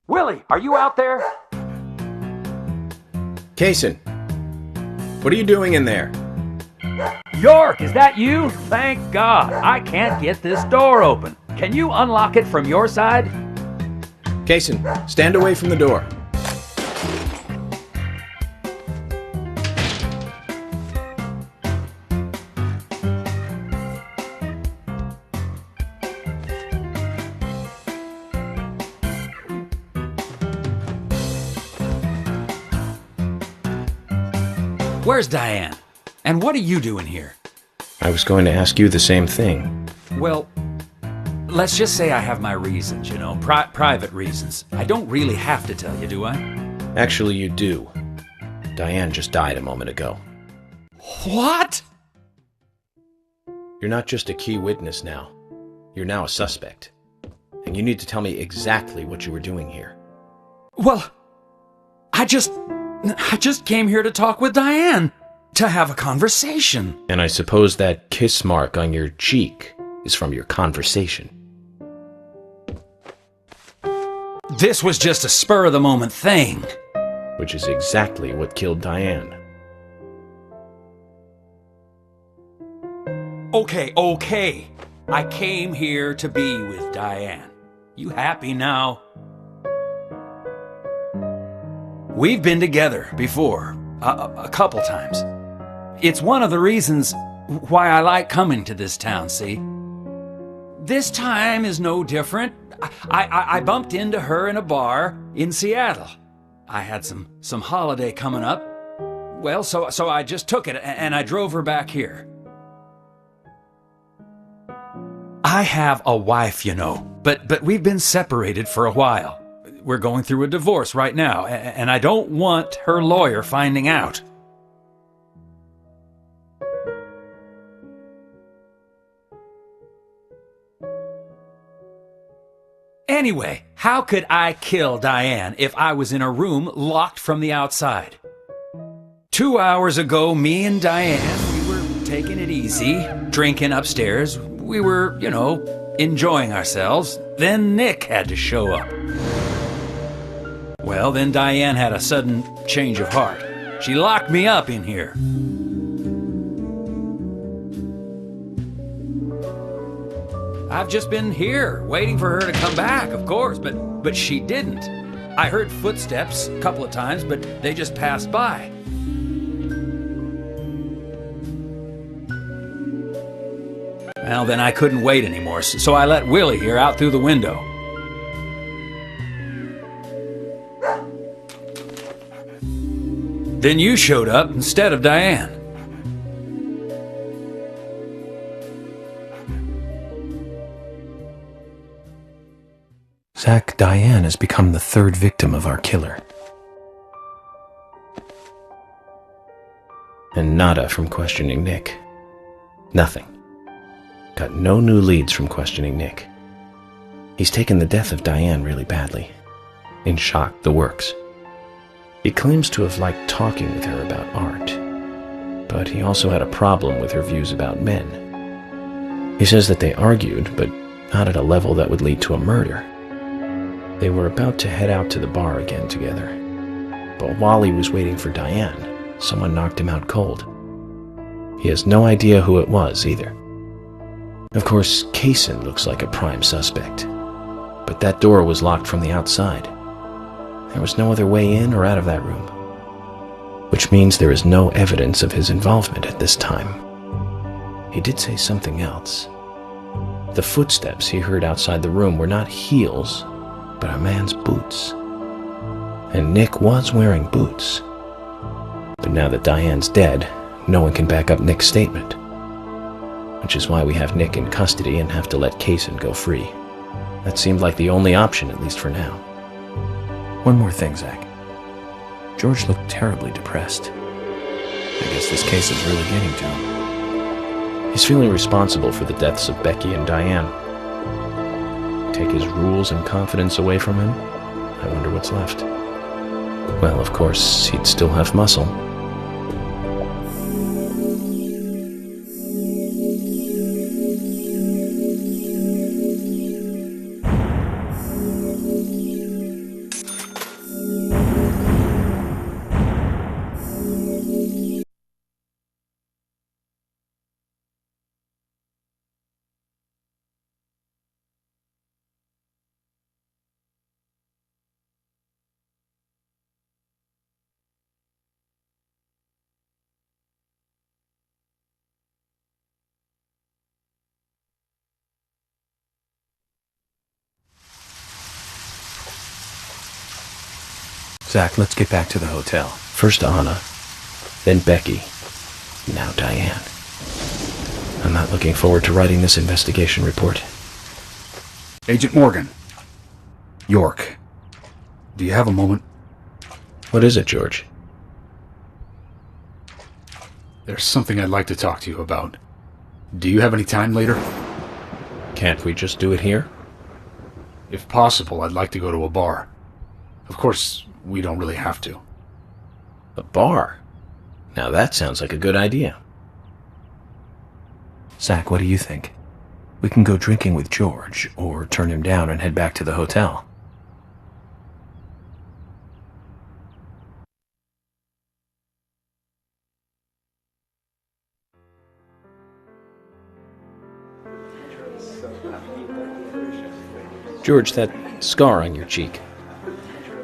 Willie, are you out there? Kaysen, what are you doing in there? York, is that you? Thank God. I can't get this door open. Can you unlock it from your side? Kaysen, stand away from the door. Where's Diane? And what are you doing here? I was going to ask you the same thing. Well, let's just say I have my reasons, you know, private reasons. I don't really have to tell you, do I? Actually, you do. Diane just died a moment ago. What? You're not just a key witness now. You're now a suspect. And you need to tell me exactly what you were doing here. Well, I just came here to talk with Diane. To have a conversation. And I suppose that kiss mark on your cheek is from your conversation. This was just a spur-of-the-moment thing. Which is exactly what killed Diane. Okay. I came here to be with Diane. You happy now? We've been together before, a couple times. It's one of the reasons why I like coming to this town, see? This time is no different. I bumped into her in a bar in Seattle. I had some holiday coming up. Well, so I just took it and I drove her back here. I have a wife, you know, but we've been separated for a while. We're going through a divorce right now, and I don't want her lawyer finding out. Anyway, how could I kill Diane if I was in a room locked from the outside? 2 hours ago, me and Diane, we were taking it easy, drinking upstairs. We were, you know, enjoying ourselves. Then Nick had to show up. Well, then Diane had a sudden change of heart. She locked me up in here. I've just been here, waiting for her to come back, of course, but she didn't. I heard footsteps a couple of times, but they just passed by. Well, then I couldn't wait anymore, so I let Willie here out through the window. Then you showed up instead of Diane. Zach, Diane has become the third victim of our killer. And nada from questioning Nick. Nothing. Got no new leads from questioning Nick. He's taken the death of Diane really badly. In shock, the works. He claims to have liked talking with her about art, but he also had a problem with her views about men. He says that they argued, but not at a level that would lead to a murder. They were about to head out to the bar again together, but while he was waiting for Diane, someone knocked him out cold. He has no idea who it was either. Of course, Kaysen looks like a prime suspect, but that door was locked from the outside. There was no other way in or out of that room, which means there is no evidence of his involvement at this time. He did say something else. The footsteps he heard outside the room were not heels, but a man's boots. And Nick was wearing boots. But now that Diane's dead, no one can back up Nick's statement. Which is why we have Nick in custody and have to let Kaysen go free. That seemed like the only option, at least for now. One more thing, Zach. George looked terribly depressed. I guess this case is really getting to him. He's feeling responsible for the deaths of Becky and Diane. Take his rules and confidence away from him? I wonder what's left. Well, of course, he'd still have muscle. Zach, let's get back to the hotel. First Anna, then Becky, now Diane. I'm not looking forward to writing this investigation report. Agent Morgan. York. Do you have a moment? What is it, George? There's something I'd like to talk to you about. Do you have any time later? Can't we just do it here? If possible, I'd like to go to a bar. Of course, we don't really have to. A bar? Now that sounds like a good idea. Zach, what do you think? We can go drinking with George, or turn him down and head back to the hotel. George, that scar on your cheek.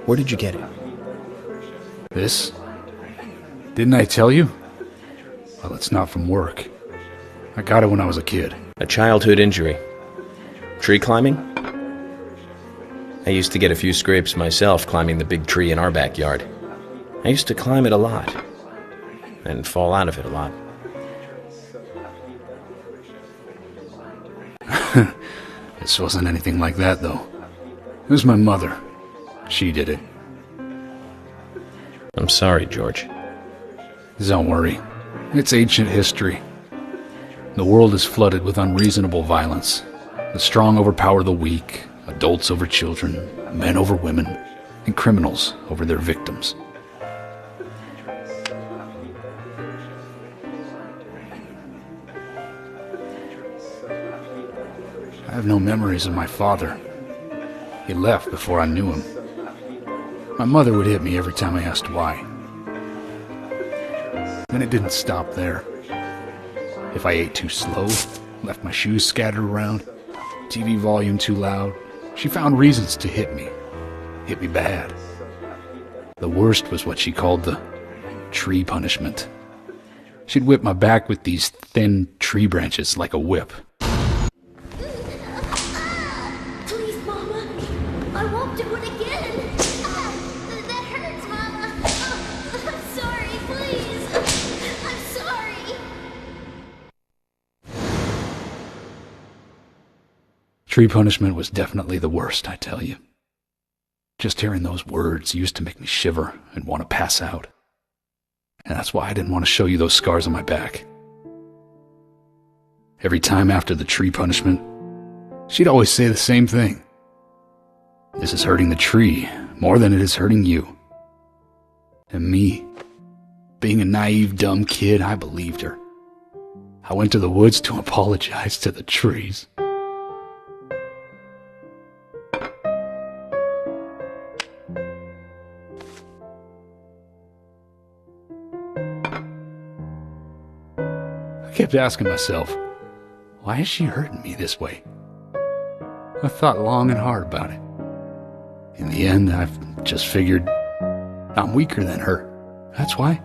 Where did you get it? This? Didn't I tell you? Well, it's not from work. I got it when I was a kid. A childhood injury. Tree climbing? I used to get a few scrapes myself climbing the big tree in our backyard. I used to climb it a lot. And fall out of it a lot. This wasn't anything like that, though. It was my mother. She did it. I'm sorry, George. Don't worry. It's ancient history. The world is flooded with unreasonable violence. The strong overpower the weak, adults over children, men over women, and criminals over their victims. I have no memories of my father. He left before I knew him. My mother would hit me every time I asked why. Then it didn't stop there. If I ate too slow, left my shoes scattered around, TV volume too loud, she found reasons to hit me. Hit me bad. The worst was what she called the tree punishment. She'd whip my back with these thin tree branches like a whip. Please, Mama. I won't do it again. That hurts, Mama. Oh, I'm sorry, please. I'm sorry. Tree punishment was definitely the worst, I tell you. Just hearing those words used to make me shiver and want to pass out. And that's why I didn't want to show you those scars on my back. Every time after the tree punishment, she'd always say the same thing. This is hurting the tree more than it is hurting you. And me, being a naive, dumb kid, I believed her. I went to the woods to apologize to the trees. I kept asking myself, why is she hurting me this way? I thought long and hard about it. In the end, I've just figured I'm weaker than her. That's why.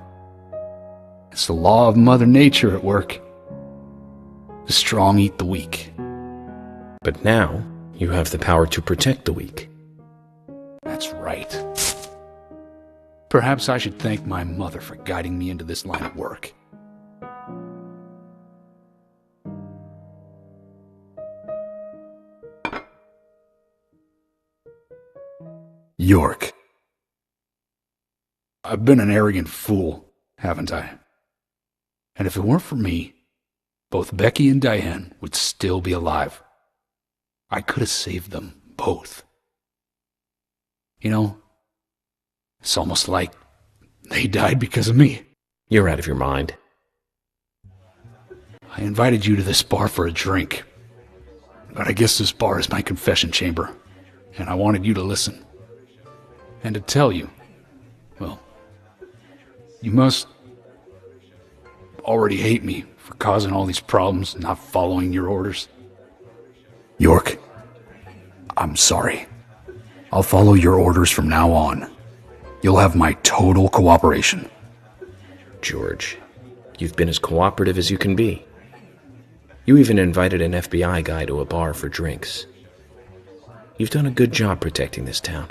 It's the law of Mother Nature at work. The strong eat the weak. But now, you have the power to protect the weak. That's right. Perhaps I should thank my mother for guiding me into this line of work. York. I've been an arrogant fool, haven't I? And if it weren't for me, both Becky and Diane would still be alive. I could have saved them both. You know, it's almost like they died because of me. You're out of your mind. I invited you to this bar for a drink. But I guess this bar is my confession chamber, and I wanted you to listen. And to tell you, well, you must already hate me for causing all these problems and not following your orders. York, I'm sorry. I'll follow your orders from now on. You'll have my total cooperation. George, you've been as cooperative as you can be. You even invited an FBI guy to a bar for drinks. You've done a good job protecting this town.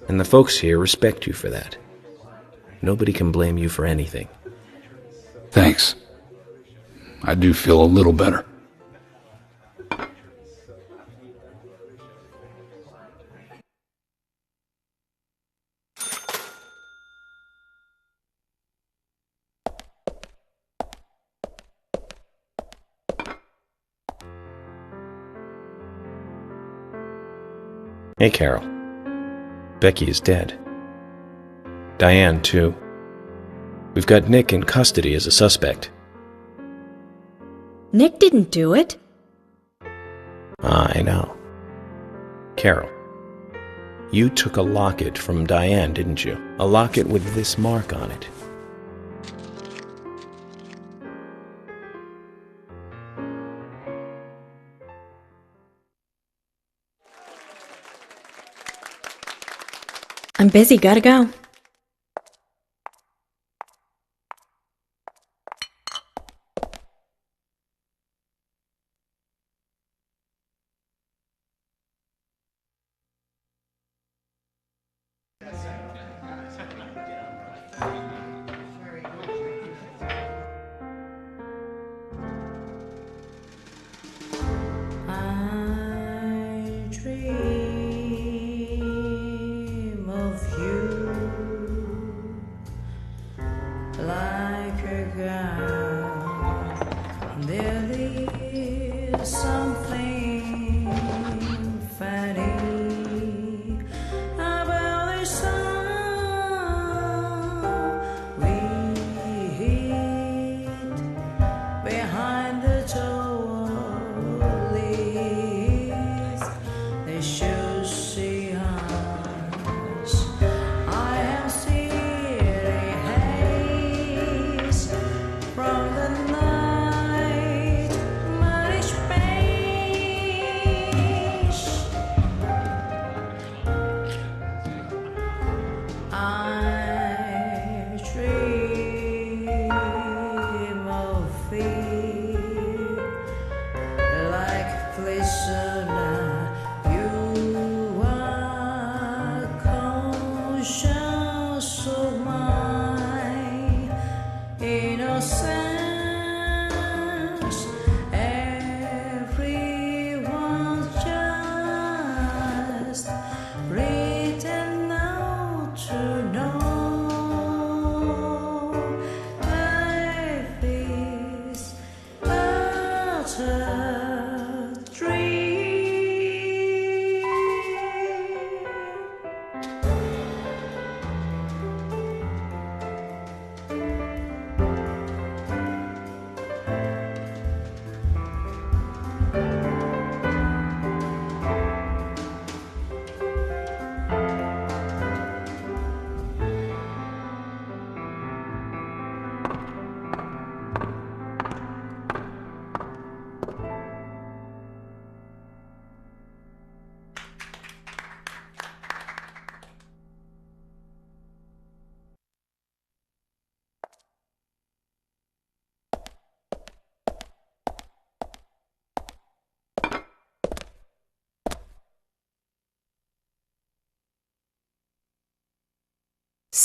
And the folks here respect you for that. Nobody can blame you for anything. Thanks. I do feel a little better. Hey, Carol. Becky is dead. Diane, too. We've got Nick in custody as a suspect. Nick didn't do it. I know. Carol, you took a locket from Diane, didn't you? A locket with this mark on it. I'm busy, gotta go.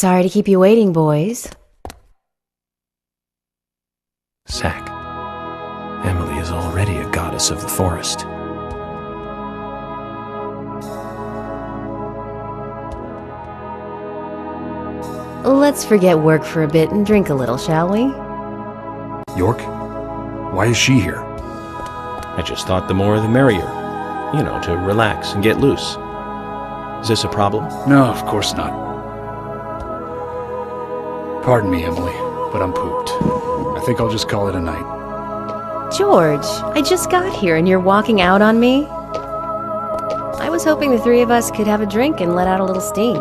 Sorry to keep you waiting, boys. Zack, Emily is already a goddess of the forest. Let's forget work for a bit and drink a little, shall we? York? Why is she here? I just thought the more the merrier. You know, to relax and get loose. Is this a problem? No, of course not. Pardon me, Emily, but I'm pooped. I think I'll just call it a night. George, I just got here and you're walking out on me? I was hoping the three of us could have a drink and let out a little steam.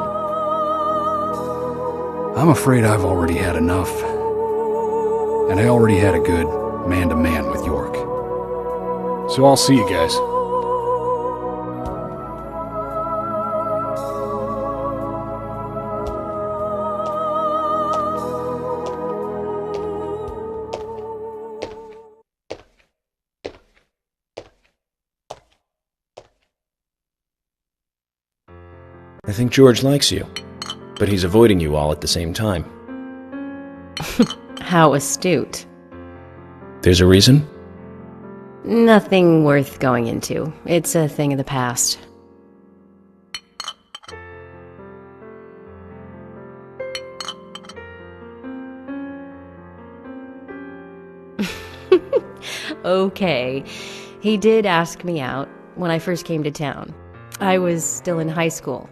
I'm afraid I've already had enough. And I already had a good man-to-man with York. So I'll see you guys. I think George likes you, but he's avoiding you all at the same time. How astute. There's a reason? Nothing worth going into. It's a thing of the past. Okay, he did ask me out when I first came to town. I was still in high school.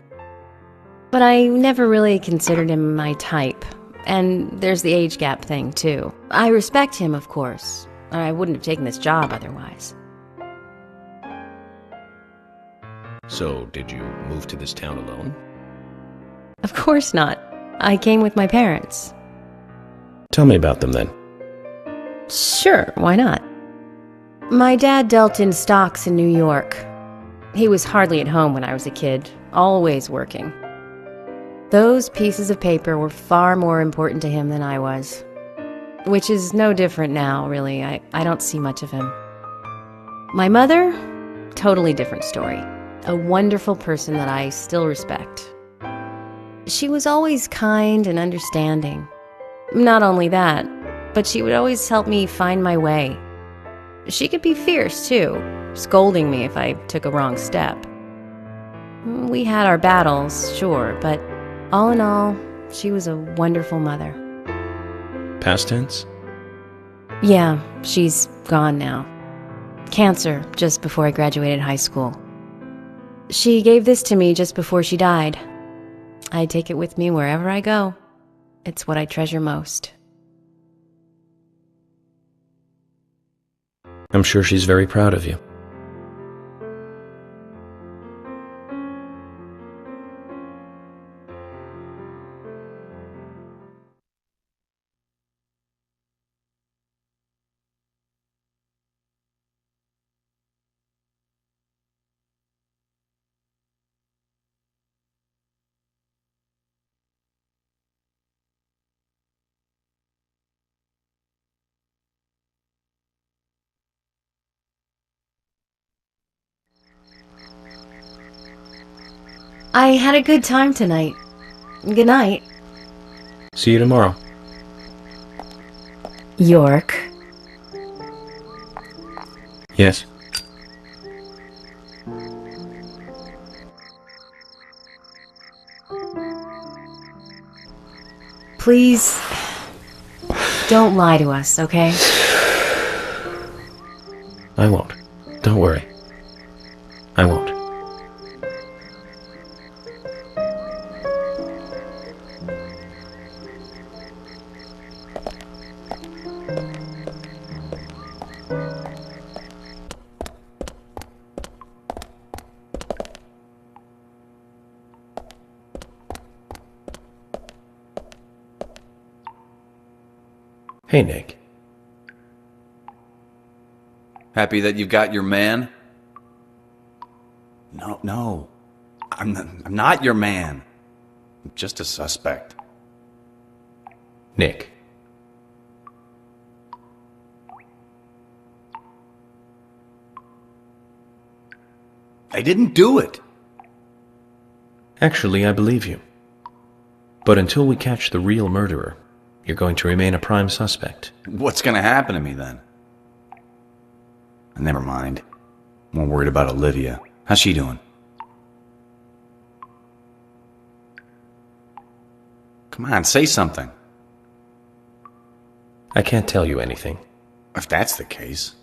But I never really considered him my type. And there's the age gap thing, too. I respect him, of course. I wouldn't have taken this job otherwise. So, did you move to this town alone? Of course not. I came with my parents. Tell me about them then. Sure, why not? My dad dealt in stocks in New York. He was hardly at home when I was a kid, always working. Those pieces of paper were far more important to him than I was. Which is no different now, really. I don't see much of him. My mother? Totally different story. A wonderful person that I still respect. She was always kind and understanding. Not only that, but she would always help me find my way. She could be fierce, too, scolding me if I took a wrong step. We had our battles, sure, but all in all, she was a wonderful mother. Past tense? Yeah, she's gone now. Cancer, just before I graduated high school. She gave this to me just before she died. I take it with me wherever I go. It's what I treasure most. I'm sure she's very proud of you. I had a good time tonight. Good night. See you tomorrow. York. Yes. Please, don't lie to us, okay? I won't. Don't worry. I won't. Hey, Nick. Happy that you've got your man? No. I'm not your man. I'm just a suspect. Nick. I didn't do it. Actually, I believe you. But until we catch the real murderer, you're going to remain a prime suspect. What's gonna happen to me then? Never mind. I'm more worried about Olivia. How's she doing? Come on, say something. I can't tell you anything. If that's the case.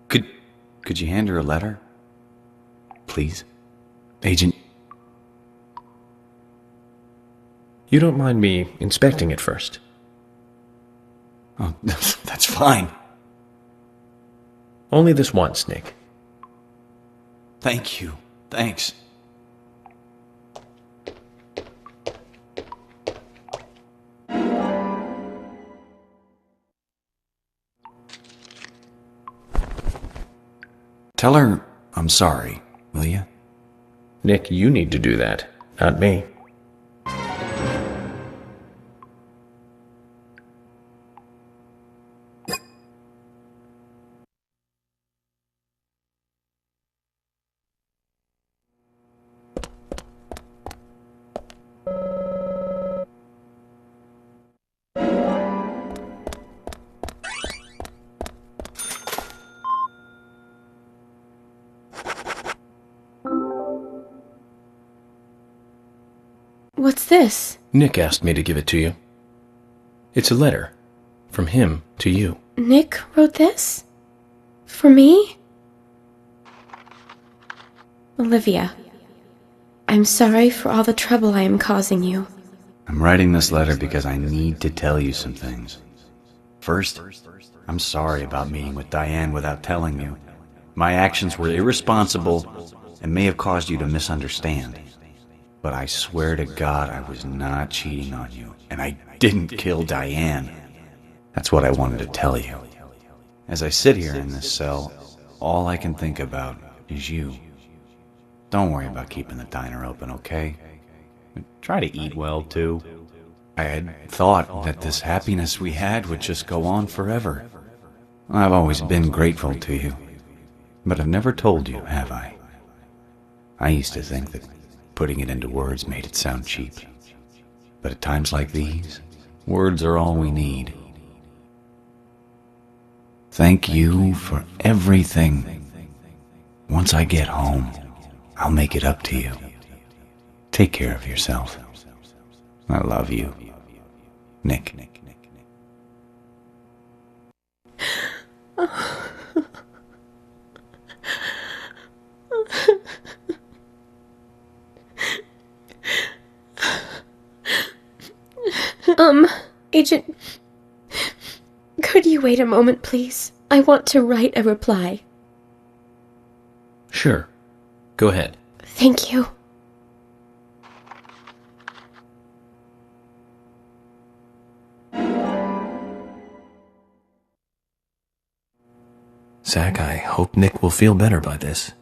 Could you hand her a letter? Please? Agent You don't mind me inspecting it first? Oh, that's fine. Only this once, Nick. Thank you. Thanks. Tell her I'm sorry, will you? Nick, you need to do that, not me. What's this? Nick asked me to give it to you. It's a letter from him to you. Nick wrote this? For me? Olivia, I'm sorry for all the trouble I am causing you. I'm writing this letter because I need to tell you some things. First, I'm sorry about meeting with Diane without telling you. My actions were irresponsible and may have caused you to misunderstand. But I swear to God I was not cheating on you, and I didn't kill Diane. That's what I wanted to tell you. As I sit here in this cell, all I can think about is you. Don't worry about keeping the diner open, okay? Try to eat well, too. I had thought that this happiness we had would just go on forever. I've always been grateful to you, but I've never told you, have I? I used to think that putting it into words made it sound cheap. But at times like these, words are all we need. Thank you for everything. Once I get home, I'll make it up to you. Take care of yourself. I love you. Nick. Agent, could you wait a moment, please? I want to write a reply. Sure. Go ahead. Thank you. Zach, I hope Nick will feel better by this.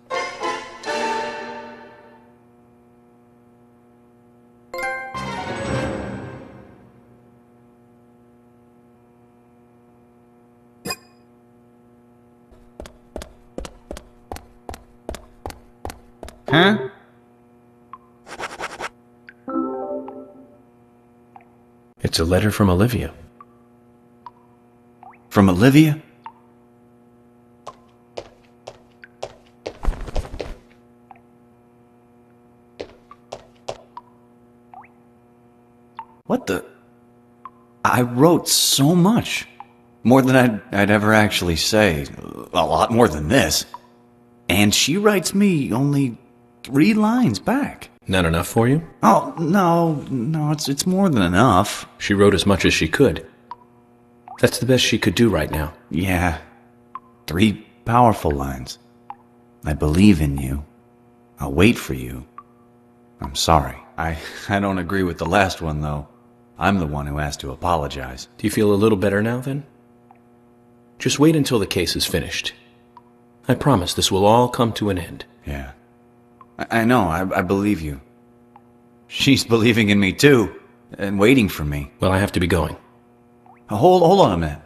Huh? It's a letter from Olivia. From Olivia? What the? I wrote so much. More than I'd ever actually say. A lot more than this. And she writes me only 3 lines back. Not enough for you? Oh, no, it's more than enough. She wrote as much as she could. That's the best she could do right now. Yeah. 3 powerful lines. I believe in you. I'll wait for you. I'm sorry. I don't agree with the last one, though. I'm the one who has to apologize. Do you feel a little better now, then? Just wait until the case is finished. I promise this will all come to an end. Yeah. I know, I believe you. She's believing in me, too. And waiting for me. Well, I have to be going. Hold on a minute.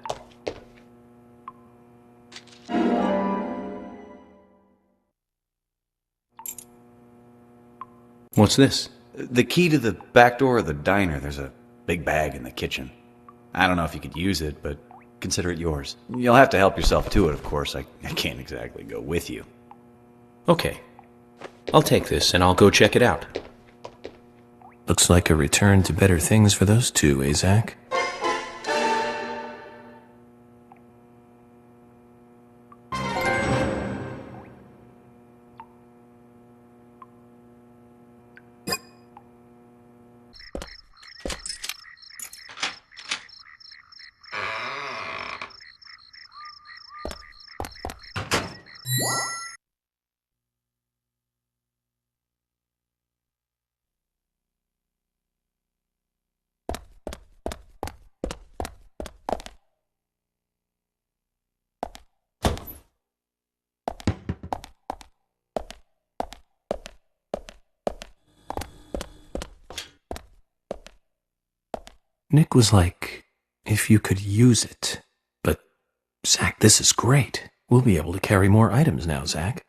What's this? The key to the back door of the diner. There's a big bag in the kitchen. I don't know if you could use it, but consider it yours. You'll have to help yourself to it, of course. I can't exactly go with you. Okay. I'll take this and I'll go check it out. Looks like a return to better things for those two, eh, Zach? Nick was like, if you could use it. But, Zach, this is great. We'll be able to carry more items now, Zach.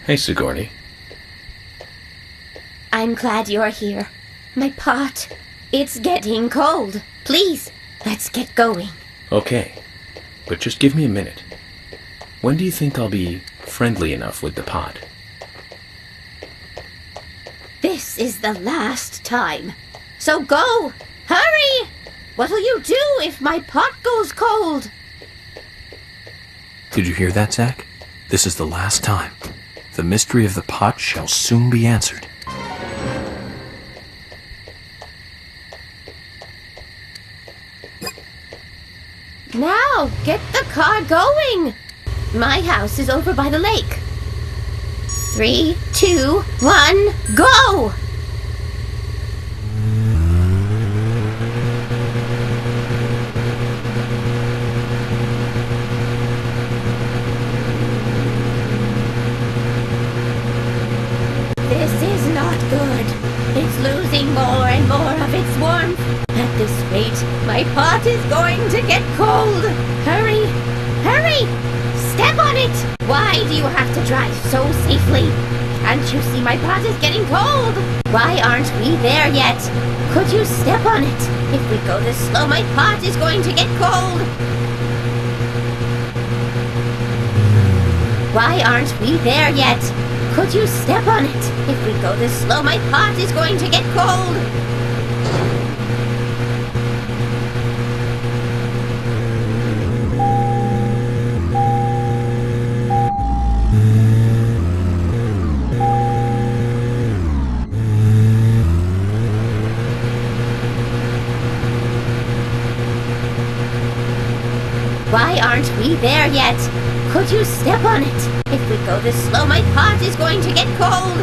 Hey, Sigourney. I'm glad you're here. My pot, it's getting cold. Please, let's get going. Okay, but just give me a minute. When do you think I'll be friendly enough with the pot? This is the last time. So go! Hurry! What'll you do if my pot goes cold? Did you hear that, Zach? This is the last time. The mystery of the pot shall soon be answered. Now, get the car going! My house is over by the lake. 3, 2, 1, go! This is not good. It's losing more and more of its warmth. At this rate, my pot is going to get cold. Hurry! Hurry! Step on it! Why do you have to drive so safely? Can't you see my pot is getting cold? Why aren't we there yet? Could you step on it? If we go this slow, my pot is going to get cold. Why aren't we there yet? Could you step on it? If we go this slow, my pot is going to get cold. Why aren't we there yet? Could you step on it? If we go this slow, my pot is going to get cold.